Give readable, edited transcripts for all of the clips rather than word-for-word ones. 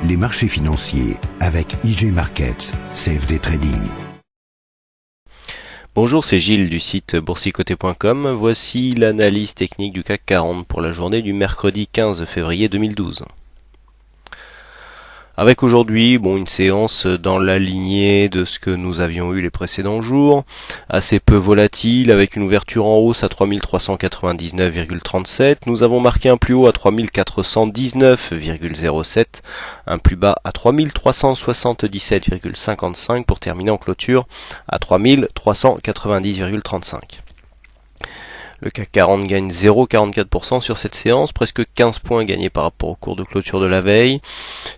les marchés financiers avec IG Markets, CFD Trading. Bonjour, c'est Gilles du site boursicoté.com. Voici l'analyse technique du CAC 40 pour la journée du mercredi 15 février 2012. Avec aujourd'hui, une séance dans la lignée de ce que nous avions eu les précédents jours, assez peu volatile, avec une ouverture en hausse à 3499,37. Nous avons marqué un plus haut à 3419,07, un plus bas à 3377,55 pour terminer en clôture à 3390,35. Le CAC 40 gagne 0,44% sur cette séance, presque 15 points gagnés par rapport au cours de clôture de la veille.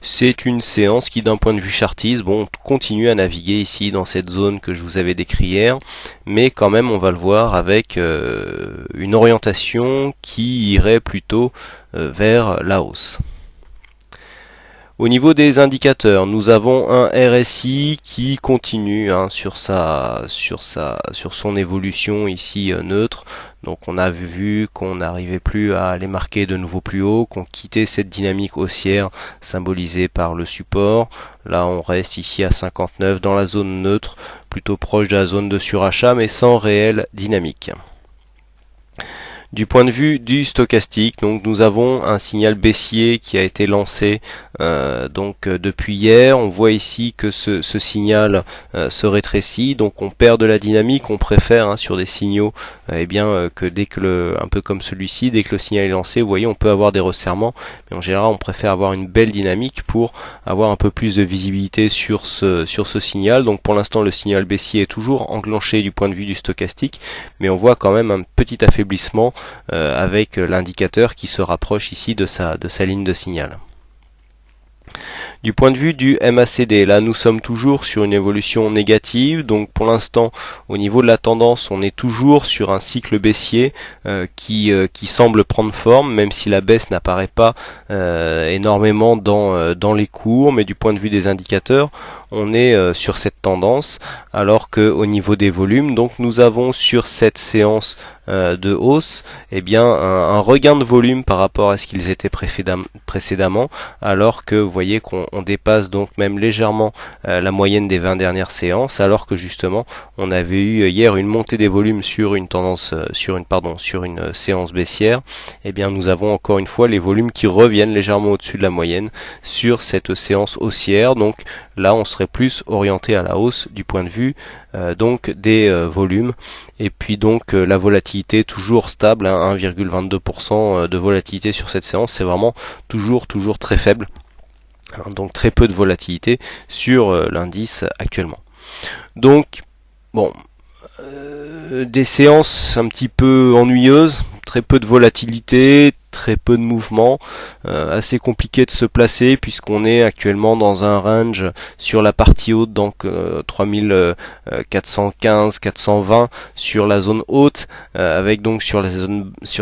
C'est une séance qui, d'un point de vue chartiste, continue à naviguer ici dans cette zone que je vous avais décrite hier, mais quand même on va le voir avec une orientation qui irait plutôt vers la hausse. Au niveau des indicateurs, nous avons un RSI qui continue sur son évolution ici neutre. Donc on a vu qu'on n'arrivait plus à aller marquer de nouveaux plus hauts, qu'on quittait cette dynamique haussière symbolisée par le support. Là on reste ici à 59 dans la zone neutre, plutôt proche de la zone de surachat mais sans réelle dynamique. Du point de vue du stochastique, donc nous avons un signal baissier qui a été lancé depuis hier. On voit ici que ce signal se rétrécit, donc on perd de la dynamique. On préfère sur des signaux que dès que un peu comme celui-ci, dès que le signal est lancé, vous voyez, on peut avoir des resserrements, mais en général on préfère avoir une belle dynamique pour avoir un peu plus de visibilité sur ce signal. Donc pour l'instant le signal baissier est toujours enclenché du point de vue du stochastique, mais on voit quand même un petit affaiblissement avec l'indicateur qui se rapproche ici de sa ligne de signal. Du point de vue du MACD, là nous sommes toujours sur une évolution négative, donc pour l'instant au niveau de la tendance on est toujours sur un cycle baissier qui semble prendre forme, même si la baisse n'apparaît pas énormément dans les cours, mais du point de vue des indicateurs on est sur cette tendance, alors que au niveau des volumes, donc nous avons sur cette séance de hausse un regain de volume par rapport à ce qu'ils étaient précédemment, alors que vous voyez qu'on dépasse donc même légèrement la moyenne des 20 dernières séances, alors que justement on avait eu hier une montée des volumes sur une séance baissière. Nous avons encore une fois les volumes qui reviennent légèrement au-dessus de la moyenne sur cette séance haussière, donc là on serait plus orienté à la hausse du point de vue des volumes, et puis donc la volatilité toujours stable, 1,22% de volatilité sur cette séance, c'est vraiment toujours très faible, donc très peu de volatilité sur l'indice actuellement. Donc des séances un petit peu ennuyeuses, très peu de volatilité, très peu de mouvement, assez compliqué de se placer puisqu'on est actuellement dans un range sur la partie haute, donc 3415, 420 sur la zone haute, avec donc sur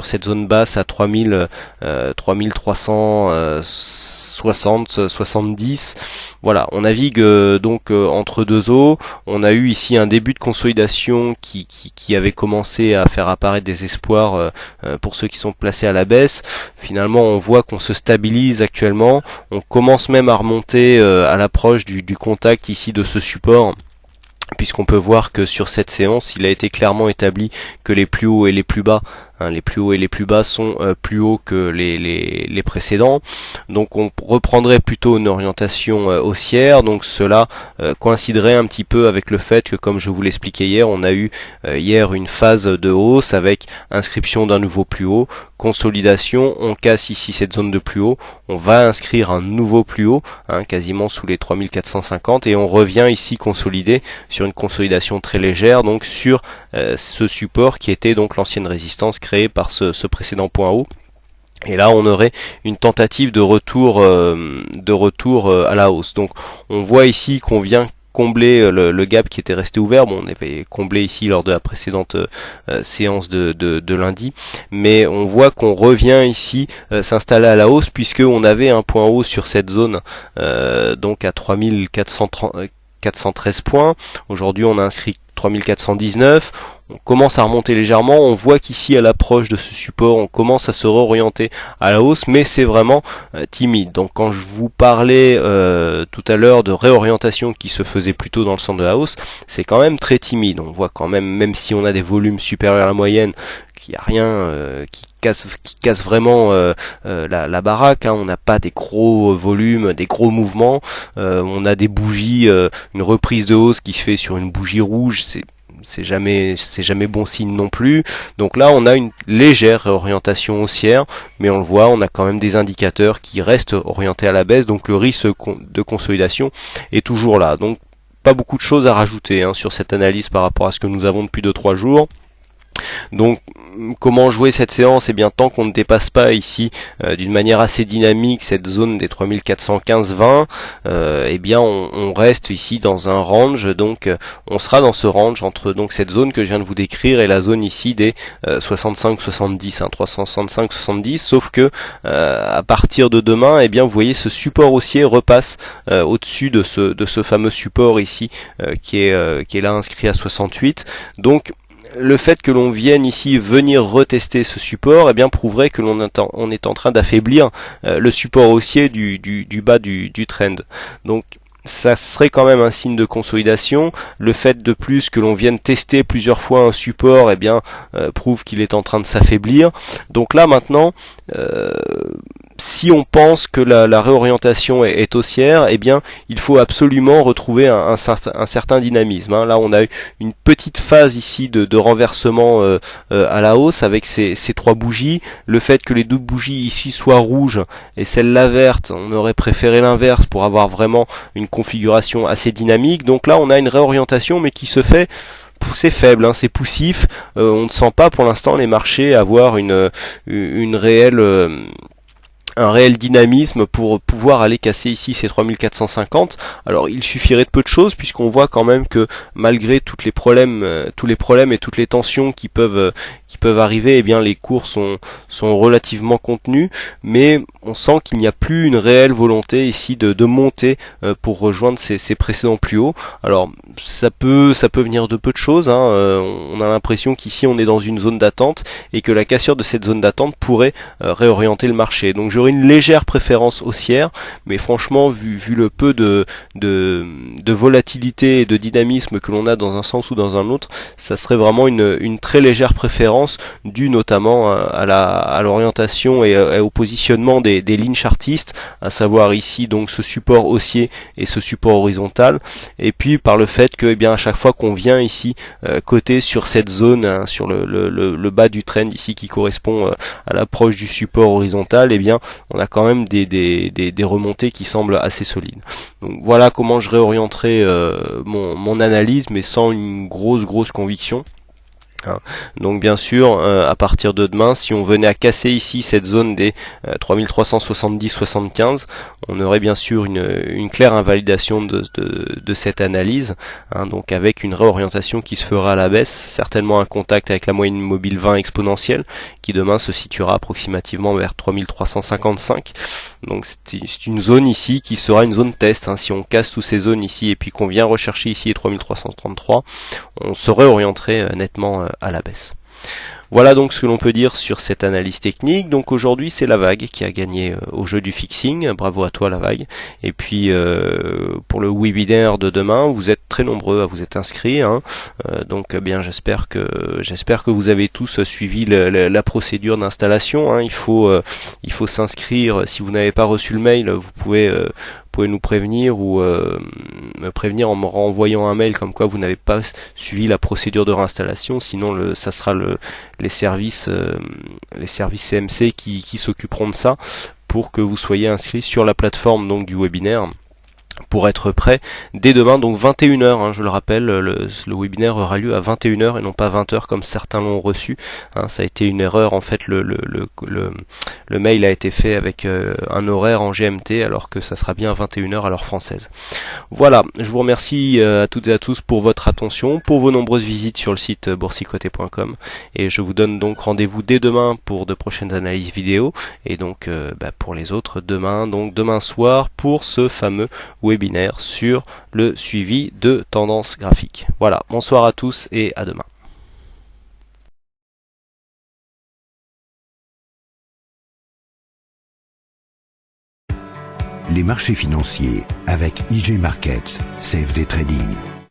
cette zone basse à 3360, 70. Voilà, on navigue entre deux eaux. On a eu ici un début de consolidation qui avait commencé à faire apparaître des espoirs pour ceux qui sont placés à la baisse. Finalement on voit qu'on se stabilise actuellement, on commence même à remonter à l'approche du contact ici de ce support, puisqu'on peut voir que sur cette séance il a été clairement établi que les plus hauts et les plus bas les plus hauts et les plus bas sont plus hauts que les précédents, donc on reprendrait plutôt une orientation haussière. Donc cela coïnciderait un petit peu avec le fait que, comme je vous l'expliquais hier, on a eu hier une phase de hausse avec inscription d'un nouveau plus haut, consolidation, on casse ici cette zone de plus haut, on va inscrire un nouveau plus haut, quasiment sous les 3450, et on revient ici consolider sur une consolidation très légère, donc sur ce support qui était donc l'ancienne résistance créée par ce précédent point haut. Et là on aurait une tentative de retour à la hausse. Donc on voit ici qu'on vient combler le gap qui était resté ouvert. On avait comblé ici lors de la précédente séance de lundi, mais on voit qu'on revient ici s'installer à la hausse, puisque on avait un point haut sur cette zone donc à 3413 points. Aujourd'hui on a inscrit 3419. On commence à remonter légèrement, on voit qu'ici à l'approche de ce support on commence à se réorienter à la hausse, mais c'est vraiment timide. Donc quand je vous parlais tout à l'heure de réorientation qui se faisait plutôt dans le sens de la hausse, c'est quand même très timide. On voit quand même si on a des volumes supérieurs à la moyenne, qu'il n'y a rien qui casse vraiment la baraque, hein. On n'a pas des gros volumes, des gros mouvements, on a des bougies, une reprise de hausse qui se fait sur une bougie rouge, c'est jamais bon signe non plus. Donc là on a une légère réorientation haussière, mais on le voit, on a quand même des indicateurs qui restent orientés à la baisse, donc le risque de consolidation est toujours là. Donc pas beaucoup de choses à rajouter, hein, sur cette analyse par rapport à ce que nous avons depuis 2-3 jours. Donc comment jouer cette séance? Eh bien tant qu'on ne dépasse pas ici d'une manière assez dynamique cette zone des 3415-20, eh bien on reste ici dans un range, donc on sera dans ce range entre donc cette zone que je viens de vous décrire et la zone ici des 65-70, hein, 365-70, sauf que à partir de demain, eh bien vous voyez ce support haussier repasse au-dessus de ce fameux support ici qui est là inscrit à 68. Donc le fait que l'on vienne ici venir retester ce support, eh bien prouverait que l'on est en train d'affaiblir le support haussier du bas du trend. Donc ça serait quand même un signe de consolidation. Le fait de plus que l'on vienne tester plusieurs fois un support, eh bien prouve qu'il est en train de s'affaiblir. Donc là maintenant, si on pense que la réorientation est haussière, eh bien il faut absolument retrouver un certain dynamisme, hein. Là on a eu une petite phase ici de renversement à la hausse avec ces trois bougies. Le fait que les deux bougies ici soient rouges et celle-là verte, on aurait préféré l'inverse pour avoir vraiment une configuration assez dynamique. Donc là on a une réorientation mais qui se fait, c'est faible, hein, c'est poussif, on ne sent pas pour l'instant les marchés avoir une réelle un réel dynamisme pour pouvoir aller casser ici ces 3450. Alors il suffirait de peu de choses, puisqu'on voit quand même que malgré tous les problèmes et toutes les tensions qui peuvent arriver, eh bien les cours sont relativement contenus, mais on sent qu'il n'y a plus une réelle volonté ici de monter pour rejoindre ces précédents plus hauts. Alors ça peut venir de peu de choses, hein. On a l'impression qu'ici on est dans une zone d'attente et que la cassure de cette zone d'attente pourrait réorienter le marché. Donc j'aurais une légère préférence haussière, mais franchement vu le peu de volatilité et de dynamisme que l'on a dans un sens ou dans un autre, ça serait vraiment une très légère préférence due notamment à l'orientation et au positionnement des lignes chartistes, à savoir ici donc ce support haussier et ce support horizontal, et puis par le fait que, eh bien à chaque fois qu'on vient ici coter sur cette zone, hein, sur le bas du trend ici qui correspond à l'approche du support horizontal, eh bien on a quand même des remontées qui semblent assez solides. Donc voilà comment je réorienterai mon analyse, mais sans une grosse conviction. Donc bien sûr, à partir de demain, si on venait à casser ici cette zone des 3370-75, on aurait bien sûr une claire invalidation de cette analyse, hein, donc avec une réorientation qui se fera à la baisse, certainement un contact avec la moyenne mobile 20 exponentielle, qui demain se situera approximativement vers 3355. Donc c'est une zone ici qui sera une zone test, hein. Si on casse toutes ces zones ici et puis qu'on vient rechercher ici les 3333, on se réorienterait nettement à la baisse. Voilà donc ce que l'on peut dire sur cette analyse technique. Donc aujourd'hui c'est la vague qui a gagné au jeu du fixing, bravo à toi la vague. Et puis pour le webinaire de demain, vous êtes très nombreux à vous être inscrits, hein. Donc bien j'espère que vous avez tous suivi la procédure d'installation, hein. Il faut s'inscrire. Si vous n'avez pas reçu le mail, vous pouvez nous prévenir ou me prévenir en me renvoyant un mail comme quoi vous n'avez pas suivi la procédure de réinstallation, sinon ça sera les services CMC qui s'occuperont de ça pour que vous soyez inscrits sur la plateforme donc du webinaire pour être prêt dès demain, donc 21h, hein, je le rappelle, le webinaire aura lieu à 21h et non pas 20h comme certains l'ont reçu, hein. Ça a été une erreur, en fait le mail a été fait avec un horaire en GMT alors que ça sera bien à 21h à l'heure française. Voilà, je vous remercie à toutes et à tous pour votre attention, pour vos nombreuses visites sur le site boursicoté.com, et je vous donne donc rendez-vous dès demain pour de prochaines analyses vidéo, et donc pour les autres demain soir pour ce fameux webinaire sur le suivi de tendances graphiques. Voilà, bonsoir à tous et à demain. Les marchés financiers avec IG Markets, CFD Trading.